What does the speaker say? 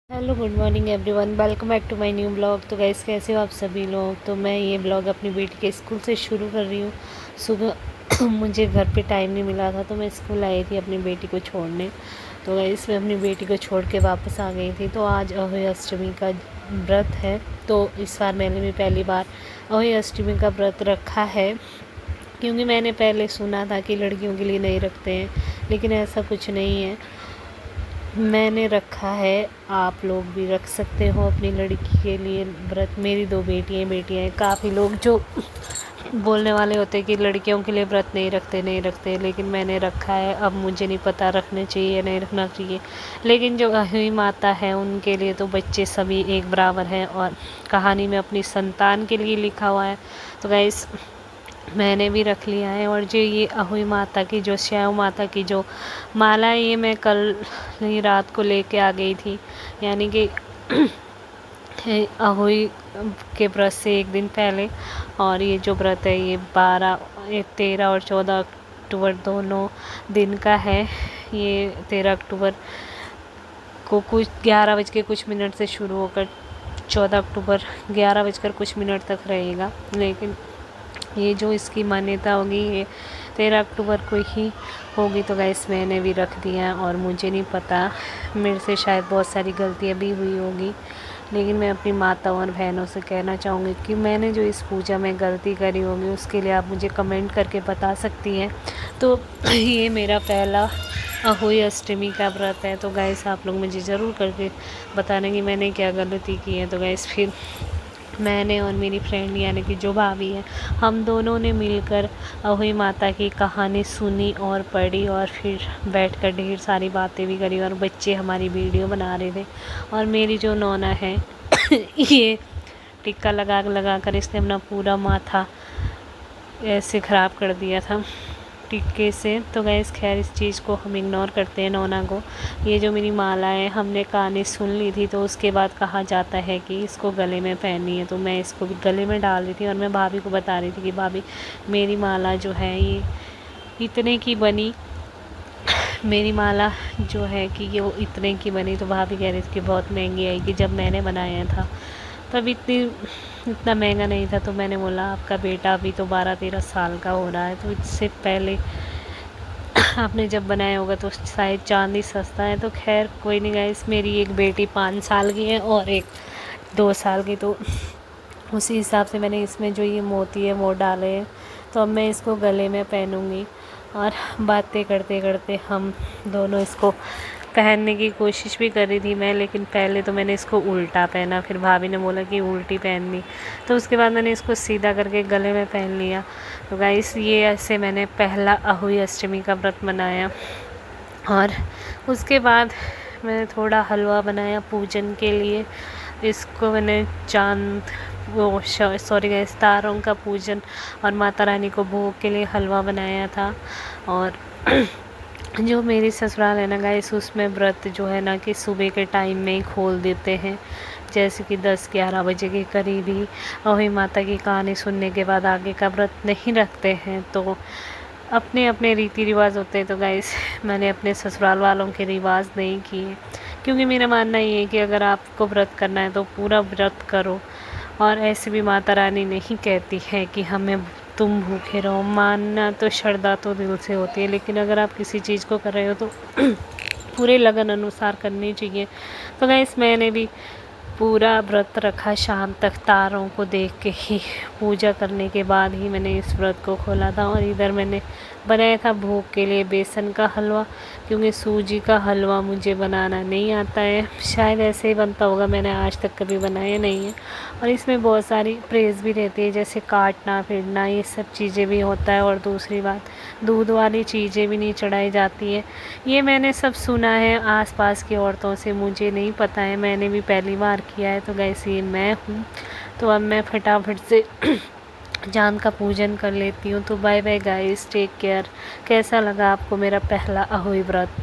Hello good morning everyone, welcome back to my new blog. तो guys, कैसे हो आप सभी लोग। तो मैं ये ब्लॉग अपनी बेटी के स्कूल से शुरू कर रही हूँ। सुबह मुझे घर पे टाइम नहीं मिला था तो मैं स्कूल आई थी अपनी बेटी को छोड़ने। तो गाइस, मैं अपनी बेटी को छोड़ के वापस आ गई थी। तो आज अहोई अष्टमी का व्रत है। तो इस बार मैंने भी पहली बार अहोई अष्टमी का व्रत रखा है, क्योंकि मैंने पहले सुना था कि लड़कियों के लिए नहीं रखते हैं, लेकिन ऐसा कुछ नहीं है। मैंने रखा है, आप लोग भी रख सकते हो अपनी लड़की के लिए व्रत। मेरी 2 बेटियाँ हैं। काफ़ी लोग जो बोलने वाले होते हैं कि लड़कियों के लिए व्रत नहीं रखते, लेकिन मैंने रखा है। अब मुझे नहीं पता रखने चाहिए या नहीं रखना चाहिए, लेकिन जो अहोई माता है उनके लिए तो बच्चे सभी एक बराबर हैं, और कहानी में अपनी संतान के लिए लिखा हुआ है। तो गाइस, मैंने भी रख लिया है। और जो ये अहोई माता की, जो श्याम माता की जो माला है, ये मैं कल ही रात को लेके आ गई थी, यानी कि अहोई के व्रत से एक दिन पहले। और ये जो व्रत है ये 13 और 14 अक्टूबर दोनों दिन का है। ये 13 अक्टूबर को कुछ 11 बज के कुछ मिनट से शुरू होकर 14 अक्टूबर 11 बजकर कुछ मिनट तक रहेगा। लेकिन ये जो इसकी मान्यता होगी ये 13 अक्टूबर को ही होगी। तो गाइस, मैंने भी रख दिया, और मुझे नहीं पता, मेरे से शायद बहुत सारी गलतियाँ भी हुई होगी, लेकिन मैं अपनी माताओं और बहनों से कहना चाहूँगी कि मैंने जो इस पूजा में गलती करी होगी उसके लिए आप मुझे कमेंट करके बता सकती हैं। तो ये मेरा पहला अहोई अष्टमी का व्रत है। तो गाइस, आप लोग मुझे ज़रूर करके बताना कि मैंने क्या गलती की है। तो गाइस, फिर मैंने और मेरी फ्रेंड यानी कि जो भाभी है, हम दोनों ने मिलकर अहोई माता की कहानी सुनी और पढ़ी, और फिर बैठकर ढेर सारी बातें भी करी, और बच्चे हमारी वीडियो बना रहे थे। और मेरी जो नोना है ये टिक्का लगा कर इसने अपना पूरा माथा ऐसे ख़राब कर दिया था टिक्के से। तो गैस, खैर इस चीज़ को हम इग्नोर करते हैं नोना को। ये जो मेरी माला है, हमने कहानी सुन ली थी, तो उसके बाद कहा जाता है कि इसको गले में पहननी है। तो मैं इसको भी गले में डाल रही थी, और मैं भाभी को बता रही थी कि भाभी, मेरी माला जो है ये इतने की बनी, मेरी माला जो है कि ये वो इतने की बनी। तो भाभी कह रही थी कि बहुत महंगी आएगी। जब मैंने बनाया था तब इतना महंगा नहीं था। तो मैंने बोला, आपका बेटा अभी तो 12-13 साल का हो रहा है, तो इससे पहले आपने जब बनाया होगा तो शायद चांदी सस्ता है। तो खैर कोई नहीं गाइस, मेरी एक बेटी 5 साल की है और एक 2 साल की, तो उसी हिसाब से मैंने इसमें जो ये मोती है वो डाले हैं। तो अब मैं इसको गले में पहनूँगी, और बातें करते करते हम दोनों इसको पहनने की कोशिश भी कर रही थी मैं, लेकिन पहले तो मैंने इसको उल्टा पहना, फिर भाभी ने बोला कि उल्टी पहननी, तो उसके बाद मैंने इसको सीधा करके गले में पहन लिया। तो गाइस, ये ऐसे मैंने पहला अहोई अष्टमी का व्रत मनाया। और उसके बाद मैंने थोड़ा हलवा बनाया पूजन के लिए। इसको मैंने सॉरी गाइस, तारों का पूजन और माता रानी को भोग के लिए हलवा बनाया था। और जो मेरी ससुराल है ना गाइस, उसमें व्रत जो है ना कि सुबह के टाइम में ही खोल देते हैं, जैसे कि 10-11 बजे के करीब ही। अहोई माता की कहानी सुनने के बाद आगे का व्रत नहीं रखते हैं। तो अपने अपने रीति रिवाज होते हैं। तो गाइस, मैंने अपने ससुराल वालों के रिवाज नहीं किए, क्योंकि मेरा मानना ये है कि अगर आपको व्रत करना है तो पूरा व्रत करो। और ऐसे भी माता रानी नहीं कहती है कि हमें तुम भूखे रहो। मानना तो श्रद्धा तो दिल से होती है, लेकिन अगर आप किसी चीज़ को कर रहे हो तो पूरे लगन अनुसार करनी चाहिए। तो गाइस, मैंने भी पूरा व्रत रखा शाम तक, तारों को देख के ही पूजा करने के बाद ही मैंने इस व्रत को खोला था। और इधर मैंने बनाया था भोग के लिए बेसन का हलवा, क्योंकि सूजी का हलवा मुझे बनाना नहीं आता है। शायद ऐसे ही बनता होगा, मैंने आज तक कभी बनाया नहीं है। और इसमें बहुत सारी प्रेस भी रहती है, जैसे काटना फिरना, ये सब चीज़ें भी होता है। और दूसरी बात, दूध वाली चीज़ें भी नहीं चढ़ाई जाती है। ये मैंने सब सुना है आसपास की औरतों से, मुझे नहीं पता है, मैंने भी पहली बार किया है। तो गैस, ये मैं हूँ। तो अब मैं फटाफट से चाँद का पूजन कर लेती हूँ। तो bye bye guys, take care. कैसा लगा आपको मेरा पहला अहोई व्रत।